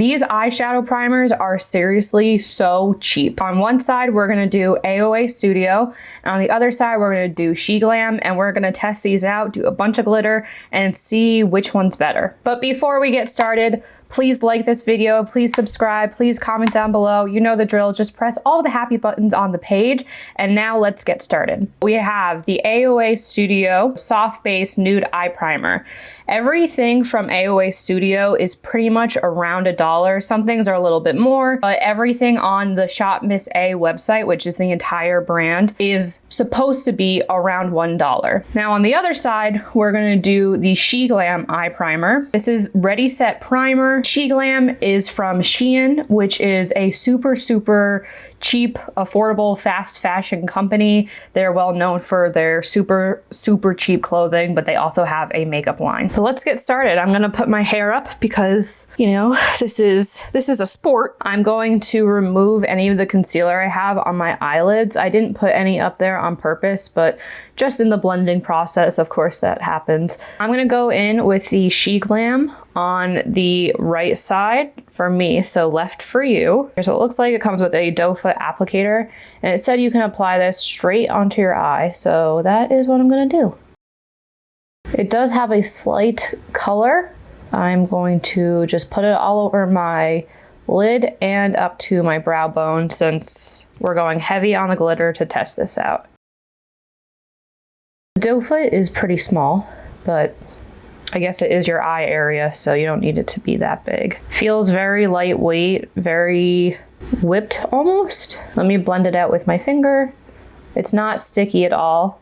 These eyeshadow primers are seriously so cheap. On one side, we're gonna do AOA Studio, and on the other side, we're gonna do Sheglam, and we're gonna test these out, do a bunch of glitter, and see which one's better. But before we get started, please like this video, please subscribe, please comment down below. You know the drill, just press all the happy buttons on the page. And now let's get started. We have the AOA Studio Soft Base Nude Eye Primer. Everything from AOA Studio is pretty much around $1. Some things are a little bit more, but everything on the ShopMissA website, which is the entire brand, is supposed to be around $1. Now on the other side, we're gonna do the Sheglam Eye Primer. This is Ready Set Primer. Sheglam is from Shein, which is a super cheap, affordable, fast fashion company. They're well known for their super cheap clothing, but they also have a makeup line. So let's get started. I'm gonna put my hair up because, you know, this is a sport. I'm going to remove any of the concealer I have on my eyelids. I didn't put any up there on purpose, but just in the blending process, of course, that happened. I'm gonna go in with the Sheglam on the right side for me, so left for you. So it looks like it comes with a doe foot applicator, and it said you can apply this straight onto your eye, so that is what I'm gonna do. It does have a slight color. I'm going to just put it all over my lid and up to my brow bone since we're going heavy on the glitter to test this out. The doe foot is pretty small, but I guess it is your eye area, so you don't need it to be that big. Feels very lightweight, very whipped almost. Let me blend it out with my finger. It's not sticky at all.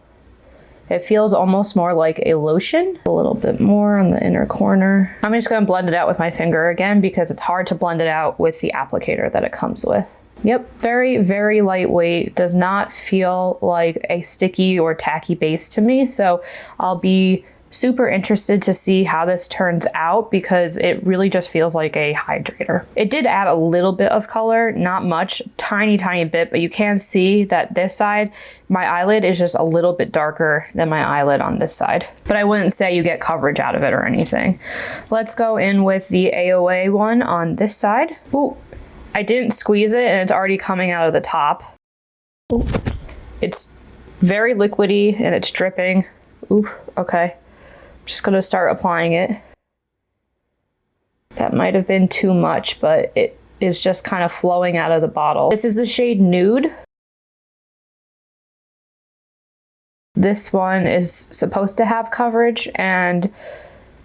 It feels almost more like a lotion. A little bit more on the inner corner. I'm just gonna blend it out with my finger again because it's hard to blend it out with the applicator that it comes with. Yep, very lightweight. Does not feel like a sticky or tacky base to me. So I'll be super interested to see how this turns out because it really just feels like a hydrator. It did add a little bit of color, not much, tiny bit, but you can see that this side, my eyelid is just a little bit darker than my eyelid on this side. But I wouldn't say you get coverage out of it or anything. Let's go in with the AOA one on this side. Ooh, I didn't squeeze it and it's already coming out of the top. Ooh, it's very liquidy and it's dripping. Ooh, okay. Just gonna start applying it. That might have been too much, but it is just kind of flowing out of the bottle. This is the shade Nude. This one is supposed to have coverage, and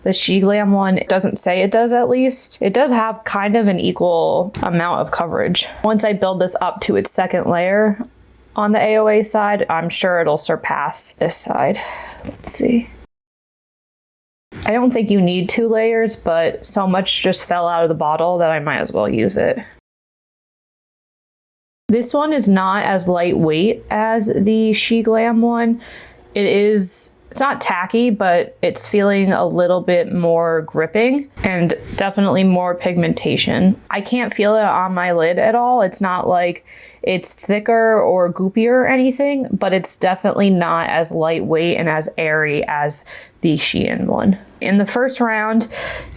the Sheglam one doesn't say it does at least. It does have kind of an equal amount of coverage. Once I build this up to its second layer on the AOA side, I'm sure it'll surpass this side. Let's see. I don't think you need 2 layers, but so much just fell out of the bottle that I might as well use it. This one is not as lightweight as the Sheglam one. It's not tacky, but it's feeling a little bit more gripping and definitely more pigmentation. I can't feel it on my lid at all. It's not like it's thicker or goopier or anything, but it's definitely not as lightweight and as airy as the Shein one. In the first round,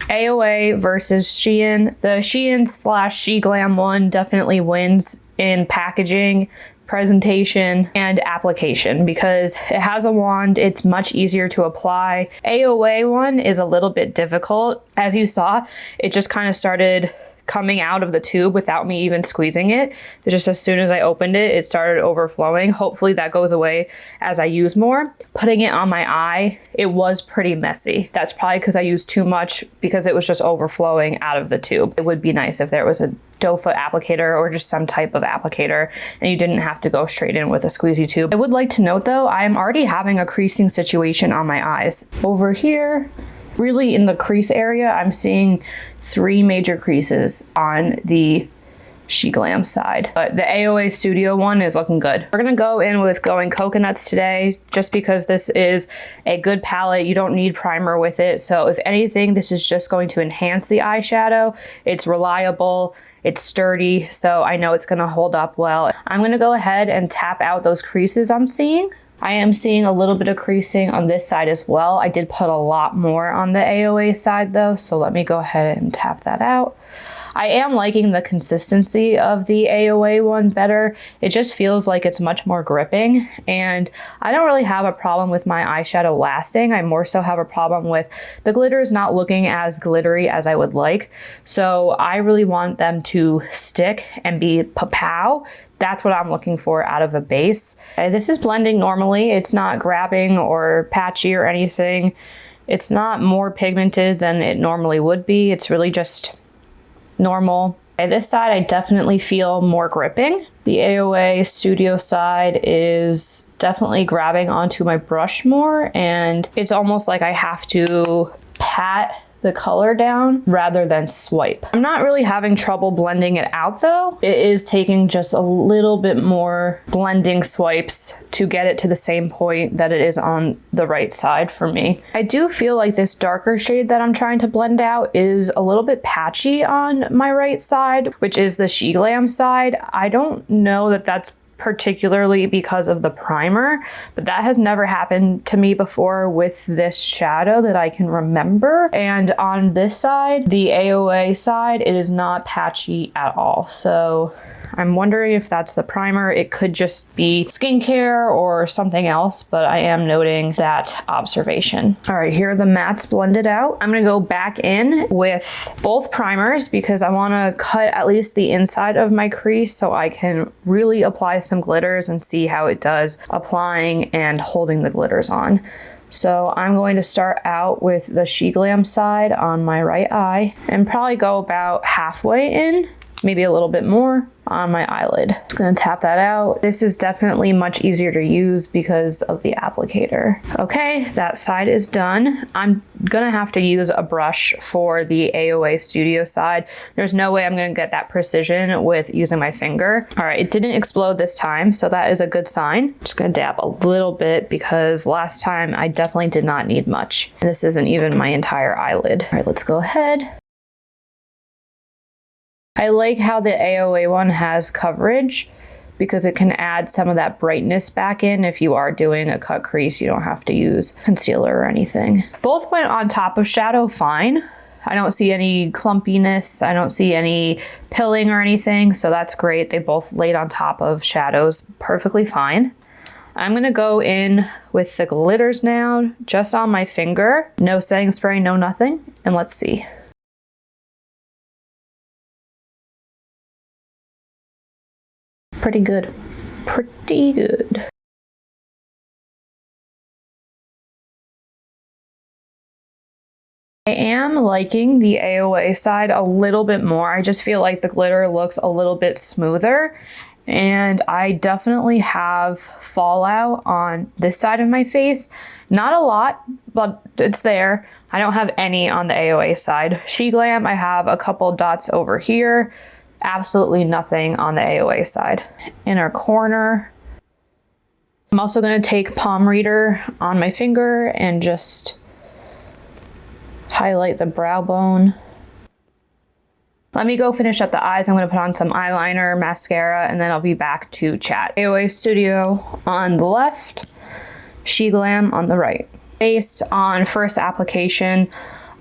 AOA versus Shein. The Shein/Sheglam one definitely wins in packaging, presentation, and application because it has a wand. It's much easier to apply. AOA one is a little bit difficult. As you saw, it just kind of started coming out of the tube without me even squeezing it. Just as soon as I opened it, it started overflowing. Hopefully that goes away as I use more. Putting it on my eye, it was pretty messy. That's probably because I used too much because it was just overflowing out of the tube. It would be nice if there was a doe foot applicator or just some type of applicator and you didn't have to go straight in with a squeezy tube. I would like to note though, I am already having a creasing situation on my eyes. Over here, really in the crease area, I'm seeing 3 major creases on the Sheglam side, but the AOA Studio one is looking good. We're gonna go in with Going Coconuts today, just because this is a good palette. You don't need primer with it, so if anything, this is just going to enhance the eyeshadow. It's reliable, it's sturdy, so I know it's gonna hold up well. I'm gonna go ahead and tap out those creases I'm seeing. I am seeing a little bit of creasing on this side as well. I did put a lot more on the AOA side though, so let me go ahead and tap that out. I am liking the consistency of the AOA one better. It just feels like it's much more gripping, and I don't really have a problem with my eyeshadow lasting. I more so have a problem with the glitters not looking as glittery as I would like. So I really want them to stick and be pow. That's what I'm looking for out of a base. This is blending normally. It's not grabbing or patchy or anything. It's not more pigmented than it normally would be. It's really just normal. This side, I definitely feel more gripping. The AOA Studio side is definitely grabbing onto my brush more, and it's almost like I have to pat the color down rather than swipe. I'm not really having trouble blending it out though. It is taking just a little bit more blending swipes to get it to the same point that it is on the right side for me. I do feel like this darker shade that I'm trying to blend out is a little bit patchy on my right side, which is the Sheglam side. I don't know that that's particularly because of the primer, but that has never happened to me before with this shadow that I can remember. And on this side, the AOA side, it is not patchy at all. So I'm wondering if that's the primer. It could just be skincare or something else, but I am noting that observation. All right, here are the mattes blended out. I'm gonna go back in with both primers because I wanna cut at least the inside of my crease so I can really apply some glitters and see how it does applying and holding the glitters on. So I'm going to start out with the Sheglam side on my right eye and probably go about halfway in, maybe a little bit more on my eyelid. Just gonna tap that out. This is definitely much easier to use because of the applicator. Okay, that side is done. I'm gonna have to use a brush for the AOA Studio side. There's no way I'm gonna get that precision with using my finger. All right, it didn't explode this time, so that is a good sign. Just gonna dab a little bit because last time I definitely did not need much. This isn't even my entire eyelid. All right, let's go ahead. I like how the AOA one has coverage because it can add some of that brightness back in. If you are doing a cut crease, you don't have to use concealer or anything. Both went on top of shadow fine. I don't see any clumpiness. I don't see any pilling or anything, so that's great. They both laid on top of shadows perfectly fine. I'm gonna go in with the glitters now, just on my finger. No setting spray, no nothing, and let's see. Pretty good. Pretty good. I am liking the AOA side a little bit more. I just feel like the glitter looks a little bit smoother, and I definitely have fallout on this side of my face. Not a lot, but it's there. I don't have any on the AOA side. Sheglam, I have a couple dots over here. Absolutely nothing on the AOA side. Inner corner. I'm also going to take palm reader on my finger and just highlight the brow bone. Let me go finish up the eyes. I'm going to put on some eyeliner, mascara, and then I'll be back to chat. AOA Studio on the left, Sheglam on the right. Based on first application,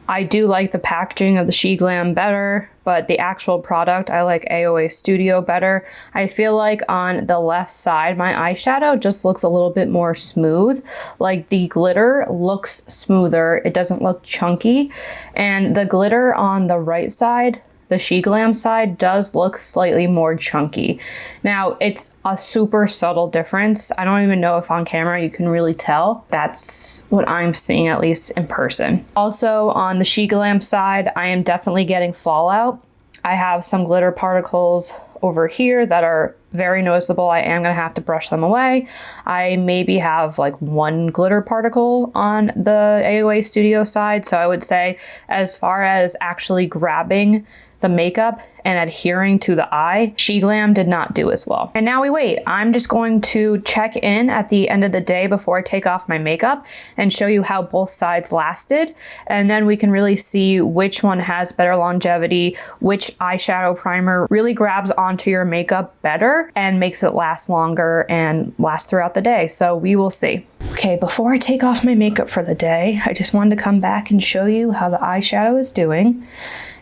I do like the packaging of the Sheglam better, but the actual product, I like AOA Studio better. I feel like on the left side, my eyeshadow just looks a little bit more smooth. Like the glitter looks smoother. It doesn't look chunky. And the glitter on the right side, the Sheglam side, does look slightly more chunky. Now, it's a super subtle difference. I don't even know if on camera you can really tell. That's what I'm seeing, at least in person. Also, on the Sheglam side, I am definitely getting fallout. I have some glitter particles over here that are very noticeable. I am gonna have to brush them away. I maybe have like one glitter particle on the AOA Studio side. So I would say as far as actually grabbing the makeup and adhering to the eye, Sheglam did not do as well. And now we wait. I'm just going to check in at the end of the day before I take off my makeup and show you how both sides lasted. And then we can really see which one has better longevity, which eyeshadow primer really grabs onto your makeup better and makes it last longer and last throughout the day. So we will see. Okay, before I take off my makeup for the day, I just wanted to come back and show you how the eyeshadow is doing.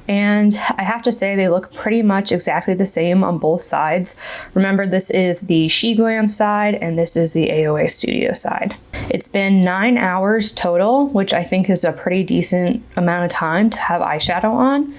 And I have to say they look pretty much exactly the same on both sides. Remember, this is the Sheglam side and this is the AOA Studio side. It's been 9 hours total, which I think is a pretty decent amount of time to have eyeshadow on.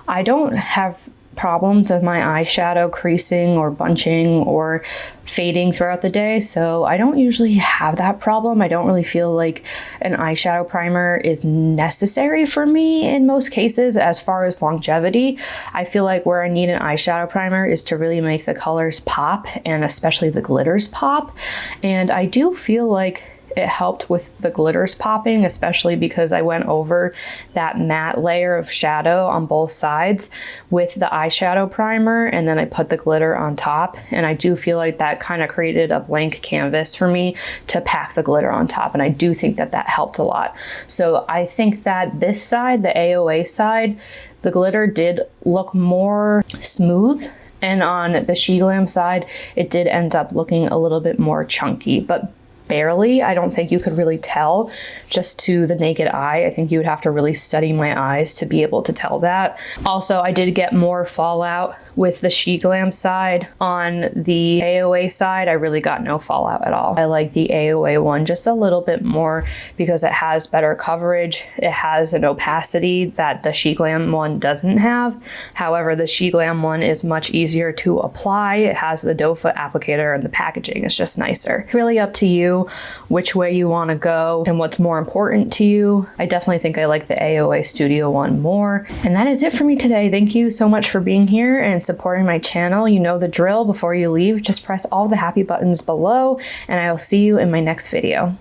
I don't have problems with my eyeshadow creasing or bunching or fading throughout the day, so I don't usually have that problem. I don't really feel like an eyeshadow primer is necessary for me in most cases. As far as longevity, I feel like where I need an eyeshadow primer is to really make the colors pop, and especially the glitters pop. And I do feel like it helped with the glitters popping, especially because I went over that matte layer of shadow on both sides with the eyeshadow primer, and then I put the glitter on top. And I do feel like that kind of created a blank canvas for me to pack the glitter on top. And I do think that that helped a lot. So I think that this side, the AOA side, the glitter did look more smooth. And on the Sheglam side, it did end up looking a little bit more chunky, but barely. I don't think you could really tell just to the naked eye. I think you would have to really study my eyes to be able to tell that. Also, I did get more fallout with the Sheglam side. On the AOA side, I really got no fallout at all. I like the AOA one just a little bit more because it has better coverage. It has an opacity that the Sheglam one doesn't have. However, the Sheglam one is much easier to apply. It has the doe foot applicator and the packaging is just nicer. Really up to you which way you want to go and what's more important to you. I definitely think I like the AOA Studio one more. And that is it for me today. Thank you so much for being here and supporting my channel. You know the drill. Before you leave, just press all the happy buttons below, and I will see you in my next video.